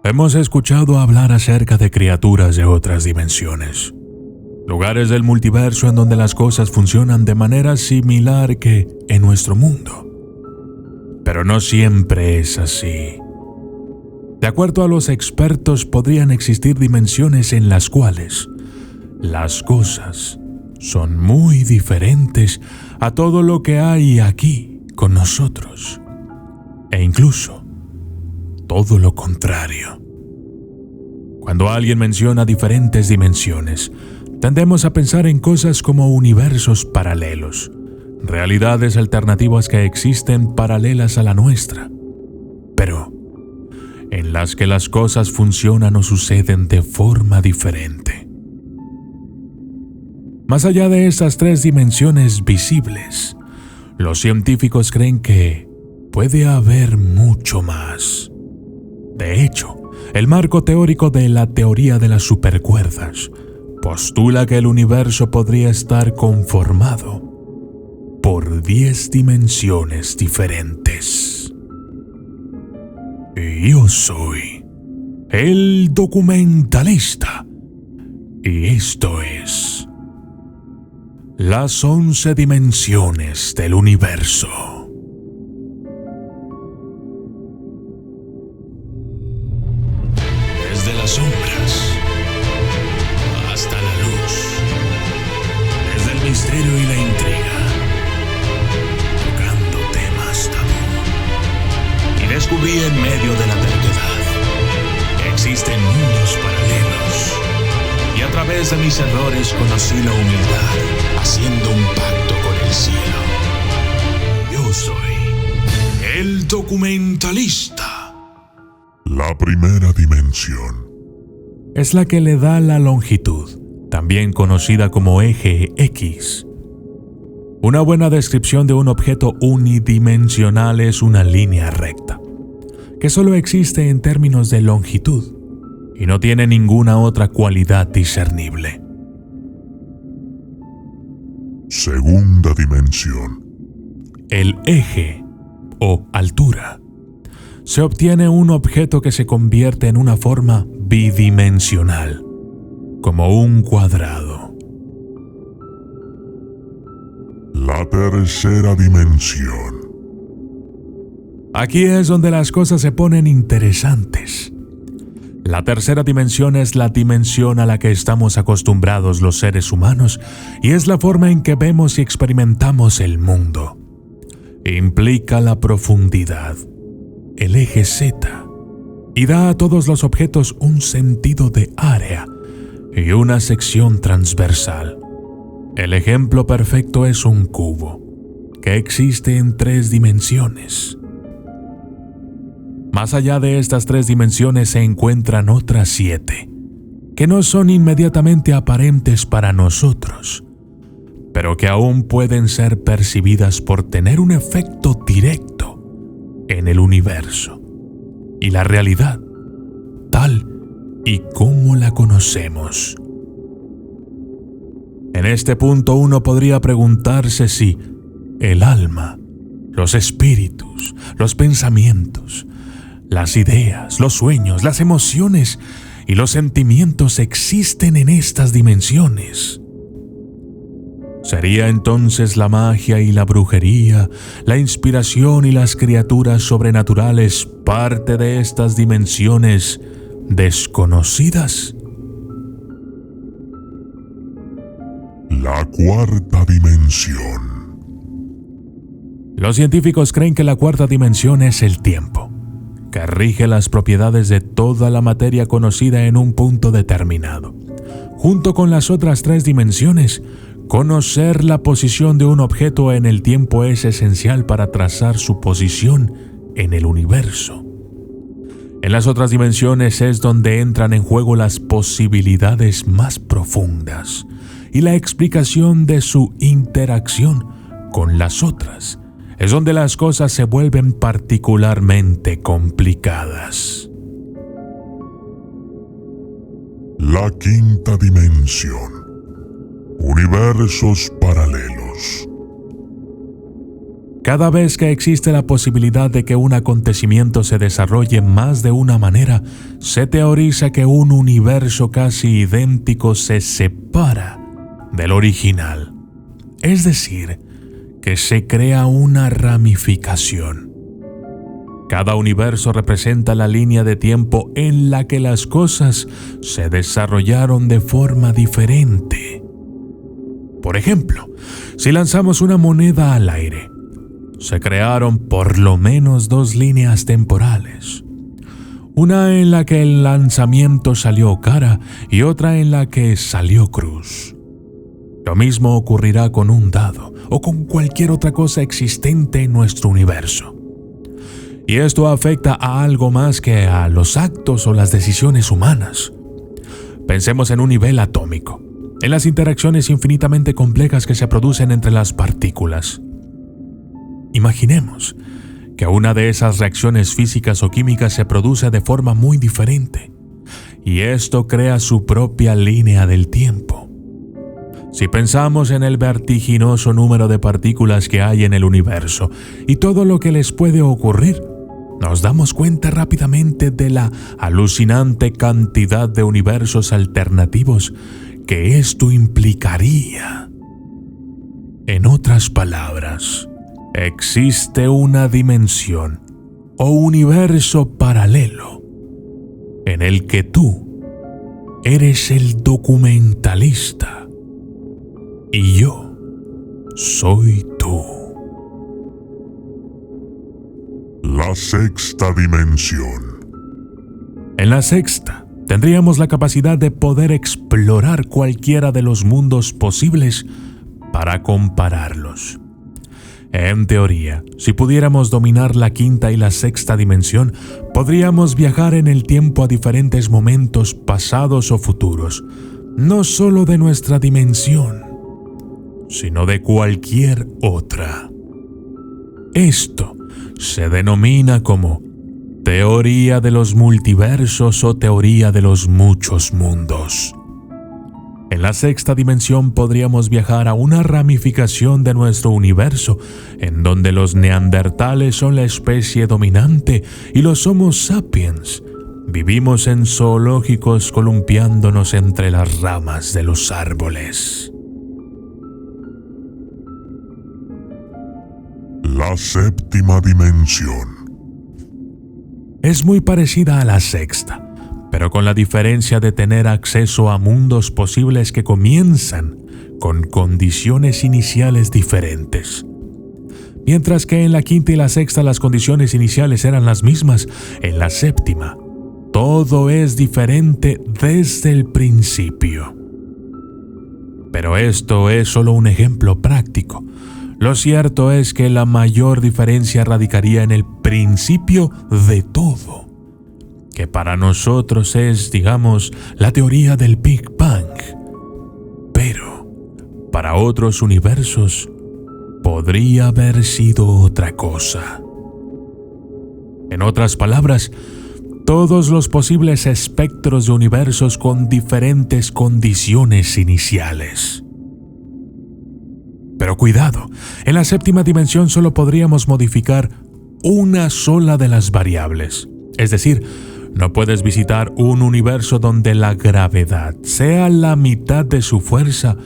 Hemos escuchado hablar acerca de criaturas de otras dimensiones, lugares del multiverso en donde las cosas funcionan de manera similar que en nuestro mundo. Pero no siempre es así. De acuerdo a los expertos, podrían existir dimensiones en las cuales las cosas son muy diferentes a todo lo que hay aquí con nosotros, e incluso todo lo contrario. Cuando alguien menciona diferentes dimensiones, tendemos a pensar en cosas como universos paralelos, realidades alternativas que existen paralelas a la nuestra, pero en las que las cosas funcionan o suceden de forma diferente. Más allá de estas tres dimensiones visibles, los científicos creen que puede haber mucho más. De hecho, el marco teórico de la teoría de las supercuerdas postula que el universo podría estar conformado por 10 dimensiones diferentes. Y yo soy el documentalista, y esto es las 11 dimensiones del universo. Desde las sombras hasta la luz, desde el misterio y la intriga, tocando temas tabú. Y descubrí en medio de la terquedad que existen mundos paralelos. Y a través de mis errores conocí la humildad, haciendo un pacto con el cielo. Yo soy el documentalista. La primera dimensión Es la que le da la longitud, también conocida como eje X. Una buena descripción de un objeto unidimensional es una línea recta, que solo existe en términos de longitud y no tiene ninguna otra cualidad discernible. Segunda dimensión. El eje, o altura, se obtiene un objeto que se convierte en una forma bidimensional, como un cuadrado. La tercera dimensión. Aquí es donde las cosas se ponen interesantes. La tercera dimensión es la dimensión a la que estamos acostumbrados los seres humanos y es la forma en que vemos y experimentamos el mundo. Implica la profundidad, el eje Z, y da a todos los objetos un sentido de área y una sección transversal. El ejemplo perfecto es un cubo, que existe en 3 dimensiones. Más allá de estas 3 dimensiones se encuentran otras 7, que no son inmediatamente aparentes para nosotros, pero que aún pueden ser percibidas por tener un efecto directo en el universo y la realidad, tal y como la conocemos. En este punto uno podría preguntarse si el alma, los espíritus, los pensamientos, las ideas, los sueños, las emociones y los sentimientos existen en estas dimensiones. ¿Sería entonces la magia y la brujería, la inspiración y las criaturas sobrenaturales parte de estas dimensiones desconocidas? La cuarta dimensión. Los científicos creen que la cuarta dimensión es el tiempo, que rige las propiedades de toda la materia conocida en un punto determinado. Junto con las otras 3 dimensiones, conocer la posición de un objeto en el tiempo es esencial para trazar su posición en el universo. En las otras dimensiones es donde entran en juego las posibilidades más profundas y la explicación de su interacción con las otras. Es donde las cosas se vuelven particularmente complicadas. La quinta dimensión. Universos paralelos. Cada vez que existe la posibilidad de que un acontecimiento se desarrolle más de una manera, se teoriza que un universo casi idéntico se separa del original. Es decir, que se crea una ramificación. Cada universo representa la línea de tiempo en la que las cosas se desarrollaron de forma diferente. Por ejemplo, si lanzamos una moneda al aire, se crearon por lo menos dos líneas temporales. Una en la que el lanzamiento salió cara y otra en la que salió cruz. Lo mismo ocurrirá con un dado o con cualquier otra cosa existente en nuestro universo. Y esto afecta a algo más que a los actos o las decisiones humanas. Pensemos en un nivel atómico, en las interacciones infinitamente complejas que se producen entre las partículas. Imaginemos que una de esas reacciones físicas o químicas se produce de forma muy diferente, y esto crea su propia línea del tiempo. Si pensamos en el vertiginoso número de partículas que hay en el universo y todo lo que les puede ocurrir, nos damos cuenta rápidamente de la alucinante cantidad de universos alternativos que esto implicaría. En otras palabras, existe una dimensión o universo paralelo en el que tú eres el documentalista y yo soy tú. La sexta dimensión. En la sexta, tendríamos la capacidad de poder explorar cualquiera de los mundos posibles para compararlos. En teoría, si pudiéramos dominar la quinta y la sexta dimensión, podríamos viajar en el tiempo a diferentes momentos pasados o futuros, no solo de nuestra dimensión, sino de cualquier otra. Esto se denomina como teoría de los multiversos o teoría de los muchos mundos. En la sexta dimensión podríamos viajar a una ramificación de nuestro universo, en donde los neandertales son la especie dominante y los Homo sapiens vivimos en zoológicos columpiándonos entre las ramas de los árboles. La séptima dimensión. Es muy parecida a la sexta, pero con la diferencia de tener acceso a mundos posibles que comienzan con condiciones iniciales diferentes. Mientras que en la quinta y la sexta las condiciones iniciales eran las mismas, en la séptima todo es diferente desde el principio. Pero esto es solo un ejemplo práctico. Lo cierto es que la mayor diferencia radicaría en el principio de todo, que para nosotros es, digamos, la teoría del Big Bang. Pero para otros universos podría haber sido otra cosa. En otras palabras, todos los posibles espectros de universos con diferentes condiciones iniciales. Pero cuidado, en la séptima dimensión solo podríamos modificar una sola de las variables. Es decir, no puedes visitar un universo donde la gravedad sea la mitad de su fuerza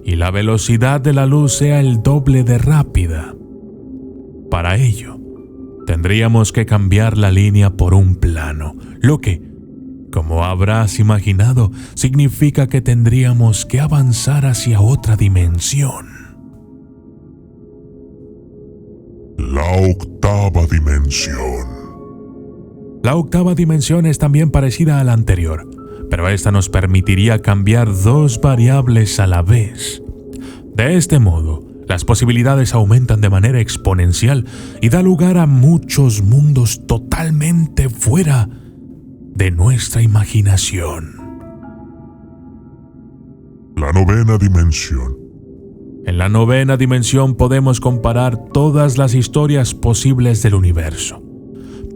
y la velocidad de la luz sea el doble de rápida. Para ello, tendríamos que cambiar la línea por un plano, lo que, como habrás imaginado, significa que tendríamos que avanzar hacia otra dimensión. La octava dimensión. La octava dimensión es también parecida a la anterior, pero esta nos permitiría cambiar dos variables a la vez. De este modo, las posibilidades aumentan de manera exponencial y da lugar a muchos mundos totalmente fuera de nuestra imaginación. La novena dimensión. En la novena dimensión podemos comparar todas las historias posibles del universo,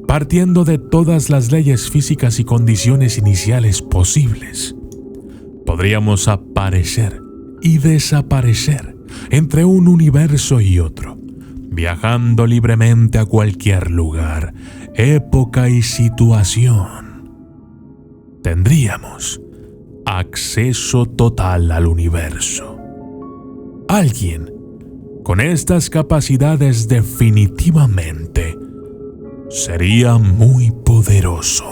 partiendo de todas las leyes físicas y condiciones iniciales posibles. Podríamos aparecer y desaparecer entre un universo y otro, viajando libremente a cualquier lugar, época y situación. Tendríamos acceso total al universo. Alguien con estas capacidades definitivamente sería muy poderoso.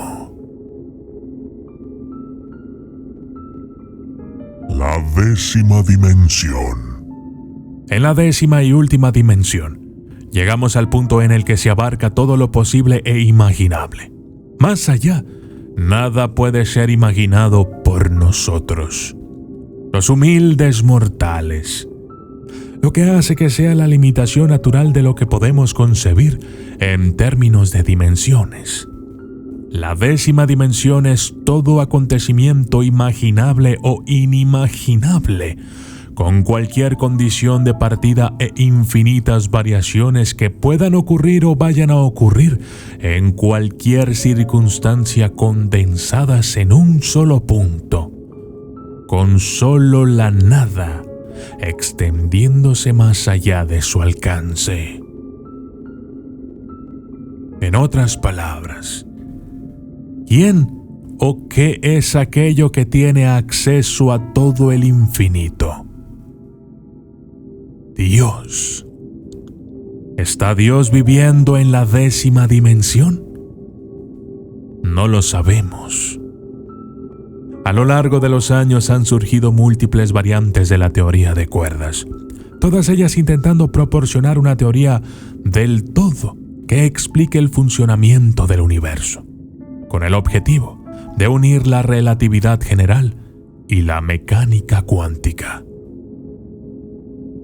La 10ª dimensión. En la 10ª y última dimensión, llegamos al punto en el que se abarca todo lo posible e imaginable. Más allá, nada puede ser imaginado por nosotros, los humildes mortales, lo que hace que sea la limitación natural de lo que podemos concebir en términos de dimensiones. La 10ª dimensión es todo acontecimiento imaginable o inimaginable, con cualquier condición de partida e infinitas variaciones que puedan ocurrir o vayan a ocurrir en cualquier circunstancia condensadas en un solo punto, con solo la nada extendiéndose más allá de su alcance. En otras palabras, ¿quién o qué es aquello que tiene acceso a todo el infinito? Dios. ¿Está Dios viviendo en la 10ª dimensión? No lo sabemos. A lo largo de los años han surgido múltiples variantes de la teoría de cuerdas, todas ellas intentando proporcionar una teoría del todo que explique el funcionamiento del universo, con el objetivo de unir la relatividad general y la mecánica cuántica.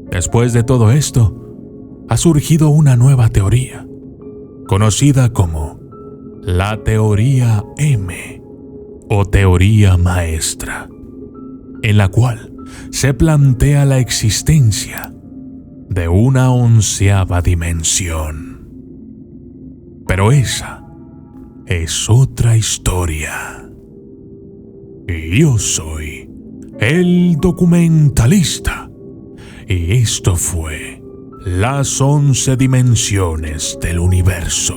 Después de todo esto, ha surgido una nueva teoría, conocida como la teoría M o teoría maestra, en la cual se plantea la existencia de una 11ª dimensión. Pero esa es otra historia. Y yo soy el documentalista. Y esto fue las 11 dimensiones del universo.